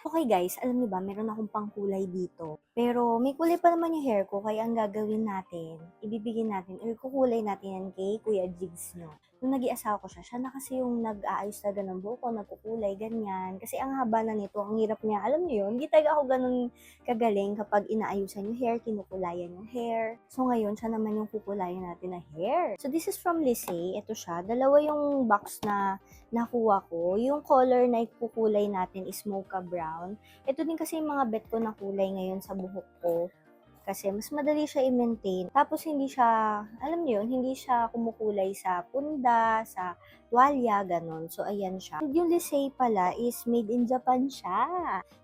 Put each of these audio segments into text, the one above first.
Okay guys, alam niyo ba meron akong pangkulay dito. Pero may kulay pa naman yung hair ko kaya ang gagawin natin, ibibigay natin or kukulay natin yan kay Kuya Jigs 'no. Nung nag-i-asawa ko siya na kasi yung nag-aayos talaga ng buhok ko, nagkukulay ganyan. Kasi ang haba na nito, ang hirap niya, alam niyo yun, hindi talaga ako gano'n kagaling kapag inaayusan yung hair, kinukulayan yung hair. So ngayon siya naman yung kukulayan natin na hair. So this is from Lisay, ito siya, dalawa yung box na nakuha ko. Yung color na ikukulay natin is mocha brown. Ito din kasi yung mga bet ko na kulay ngayon sa buhok ko. Kasi mas madali siya i-maintain. Tapos hindi siya, alam niyo yun, hindi siya kumukulay sa punda, sa tuwalya, ganon. So, ayan siya. And yung Lisay pala is made in Japan siya.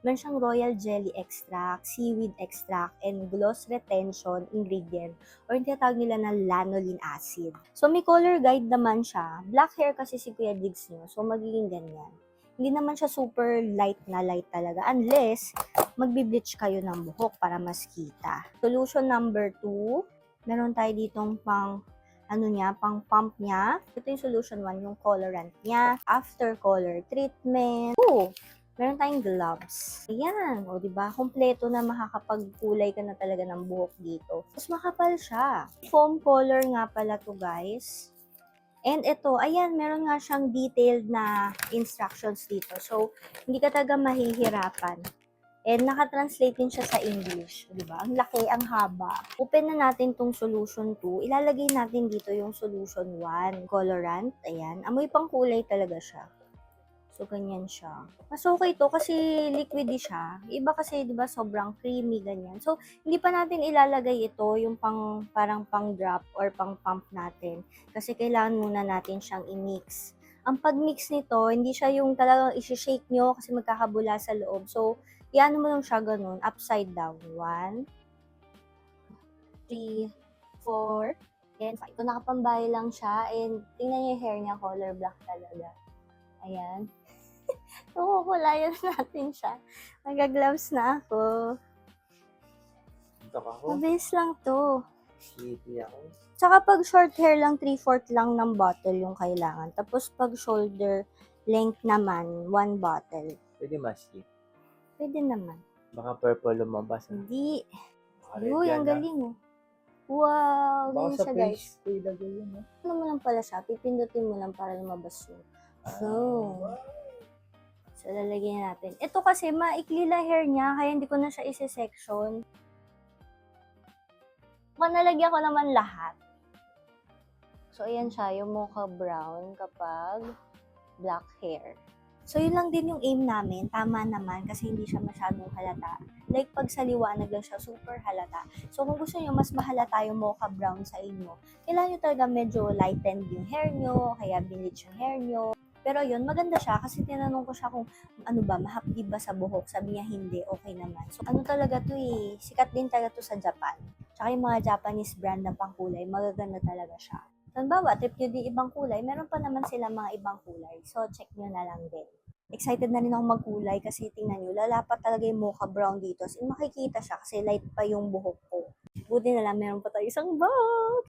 Meron siyang royal jelly extract, seaweed extract, and gloss retention ingredient. Or yung tinatawag nila na lanolin acid. So, may color guide naman siya. Black hair kasi si Kuya Diggs niyo. So, magiging ganyan. Hindi naman siya super light na light talaga. Unless, magbi-bleach kayo ng buhok para mas kita. Solution number 2, meron tayo ditong pang pang pump niya. Ito yung solution 1, yung colorant niya. After color treatment. Meron tayong gloves. Ayan, o diba? Kompleto na makakapagkulay ka na talaga ng buhok dito. Tapos makapal siya. Foam color nga pala to guys. And ito, ayan, meron nga siyang detailed na instructions dito. So, hindi ka talaga mahihirapan. And nakatranslate din siya sa English, di ba? Ang laki, ang haba. Open na natin tong solution 2. Ilalagay natin dito yung solution 1. Colorant, ayan. Amoy pang kulay talaga siya. So, ganyan siya. Mas okay to kasi liquidy siya. Iba kasi, di ba, sobrang creamy, ganyan. So, hindi pa natin ilalagay ito, yung parang pang drop or pang pump natin. Kasi kailangan muna natin siyang i-mix. Ang pag-mix nito, hindi siya yung talagang isi-shake nyo kasi magkakabula sa loob. So, iano mo lang siya ganun, upside down. 1, 3, 4, and 5. Kung nakapambahay lang siya, and tingnan niyo yung hair niya, color black talaga. Ayan. Kukulayan natin siya. Nag-gloves na ako. Ito ako. Mabilis lang to. Sleepy ako. Tsaka pag short hair lang, 3/4 lang ng bottle yung kailangan. Tapos pag shoulder length naman, 1 bottle. Pwede maski. Pwede naman. Baka purple lumabas. Hindi. Baka red Uy, yan, ang ha? galing oh. Wow, Baka ganyan sa siya guys. face ko ilagay yun, ha? Ano mo lang pala siya, pipindutin mo lang para lumabas yun. So, lalagyan natin. Ito kasi, maikli la hair niya, kaya hindi ko na siya isi-section. Nalagyan ko naman lahat. So, ayan siya, yung mocha brown kapag black hair. So, yun lang din yung aim namin. Tama naman kasi hindi siya masyadong halata. Like, pag sa liwanag lang siya, super halata. So, kung gusto nyo mas mahalata yung mocha brown sa inyo, kailangan nyo talaga medyo lightened yung hair nyo, kaya binitch yung hair nyo. Pero yun, maganda siya kasi tinanong ko siya kung ano ba, mahapdi ba sa buhok. Sabi niya hindi, okay naman. So, ano talaga to eh, sikat din talaga to sa Japan. Tsaka yung mga Japanese brand na pangkulay, magaganda talaga siya. Halimbawa, trip nyo di ibang kulay, meron pa naman sila mga ibang kulay. So, check nyo na lang din. Excited na rin ako magkulay kasi tingnan nyo, lalapat talaga yung mocha brown dito. So, makikita siya kasi light pa yung buhok ko. Buti na lang, meron pa tayo isang box.